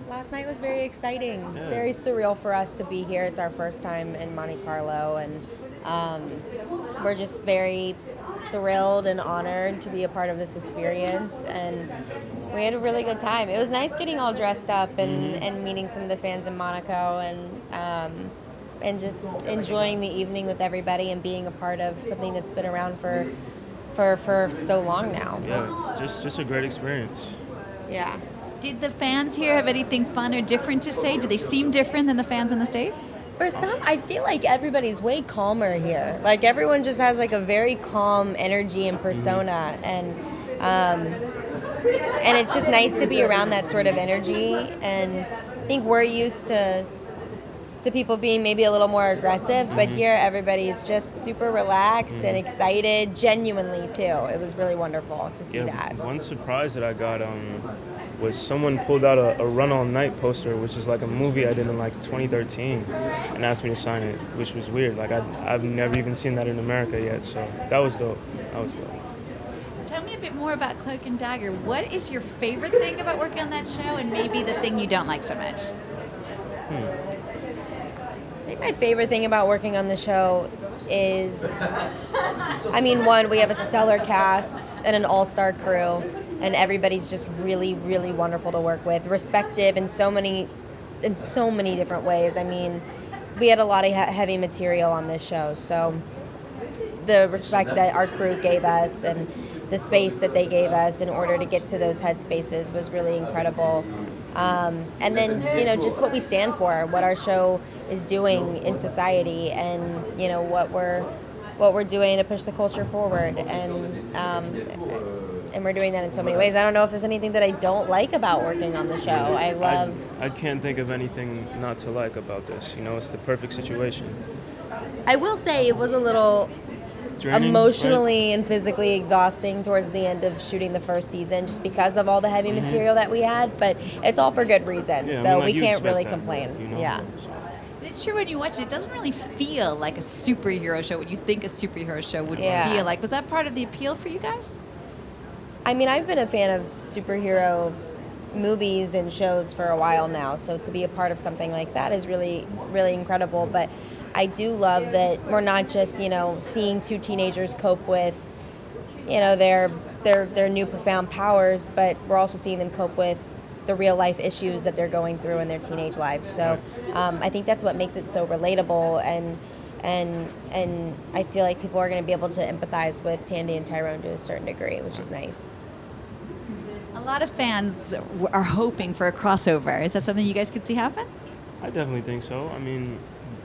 Last night was very exciting, Yeah. very surreal for us to be here. It's our first time in Monte-Carlo, and we're just very thrilled and honored to be a part of this experience. And we had a really good time. It was nice getting all dressed up and meeting some of the fans in Monaco and just enjoying the evening with everybody and being a part of something that's been around for so long now. Yeah, just a great experience. Yeah. Did the fans here have anything fun or different to say? Do they seem different than the fans in the States? For some, I feel like everybody's way calmer here. Like everyone just has like a very calm energy and persona, and it's just nice to be around that sort of energy. And I think we're used to people being maybe a little more aggressive, but here everybody's just super relaxed and excited, genuinely too. It was really wonderful to see that. One surprise that I got was someone pulled out a Run All Night poster, which is like a movie I did in like 2013, and asked me to sign it, which was weird. Like I've never even seen that in America yet, so that was dope. Tell me a bit more about Cloak and Dagger. What is your favorite thing about working on that show, and maybe the thing you don't like so much? I think my favorite thing about working on the show is, one, we have a stellar cast and an all-star crew, and everybody's just really, really wonderful to work with, respective in so many different ways. I mean, we had a lot of heavy material on this show, so the respect that our crew gave us and the space that they gave us in order to get to those headspaces was really incredible. And then, just what we stand for, what our show is doing in society, and what we're doing to push the culture forward, and we're doing that in so many ways. I don't know if there's anything that I don't like about working on the show. I can't think of anything not to like about this. It's the perfect situation. I will say it was a little Draining, emotionally right? and physically exhausting towards the end of shooting the first season, just because of all the heavy material that we had, but it's all for good reason, so we can't really complain. Yeah. But it's true, when you watch it, it doesn't really feel like a superhero show, what you think a superhero show would feel like. Was that part of the appeal for you guys? I've been a fan of superhero movies and shows for a while now, so to be a part of something like that is really, really incredible. But I do love that we're not just, seeing two teenagers cope with, their new profound powers, but we're also seeing them cope with the real life issues that they're going through in their teenage lives. So I think that's what makes it so relatable, and I feel like people are going to be able to empathize with Tandy and Tyrone to a certain degree, which is nice. A lot of fans are hoping for a crossover. Is that something you guys could see happen? I definitely think so.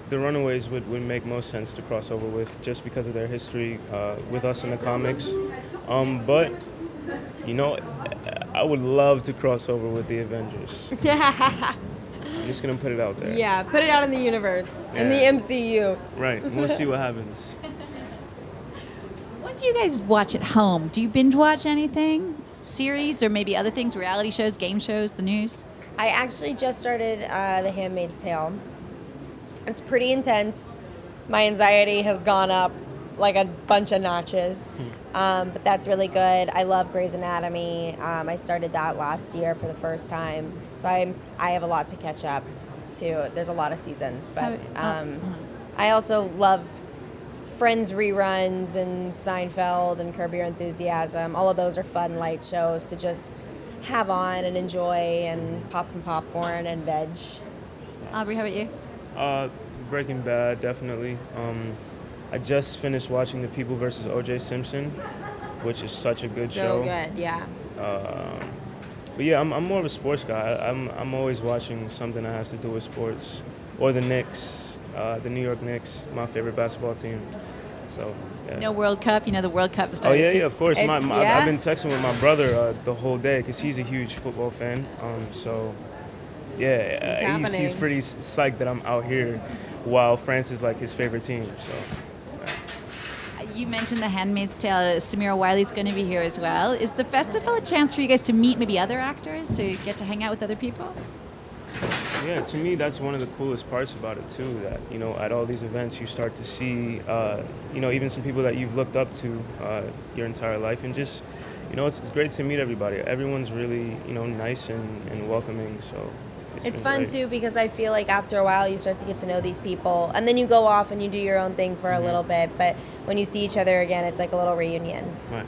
The Runaways would make most sense to cross over with, just because of their history with us in the comics. But, I would love to cross over with the Avengers. I'm just going to put it out there. Yeah, put it out in the universe, in the Yeah. MCU. Right. We'll see what happens. What do you guys watch at home? Do you binge watch anything? Series or maybe other things, reality shows, game shows, the news? I actually just started The Handmaid's Tale. It's pretty intense. My anxiety has gone up like a bunch of notches, but that's really good. I love Grey's Anatomy. I started that last year for the first time, so I have a lot to catch up to. There's a lot of seasons, but I also love Friends reruns and Seinfeld and Curb Your Enthusiasm. All of those are fun, light shows to just have on and enjoy and pop some popcorn and veg. Aubrey, how about you? Breaking Bad, definitely. I just finished watching The People vs. O.J. Simpson, which is such a good show. So good, yeah. But yeah, I'm more of a sports guy. I'm always watching something that has to do with sports, or the Knicks, the New York Knicks, my favorite basketball team. So yeah. No World Cup. The World Cup Oh started. yeah, of course. It's- I've been texting with my brother the whole day because he's a huge football fan. So yeah, he's pretty psyched that I'm out here while France is like his favorite team. So. You mentioned The Handmaid's Tale. Samira Wiley's going to be here as well. Is the festival a chance for you guys to meet maybe other actors, to get to hang out with other people? Yeah, to me, that's one of the coolest parts about it, too, that, at all these events, you start to see, even some people that you've looked up to your entire life, and just you know, it's great to meet everybody. Everyone's really, you know, nice and welcoming. So It's been fun great. too because I feel like after a while you start to get to know these people, and then you go off and you do your own thing for a little bit. But when you see each other again, it's like a little reunion. Right.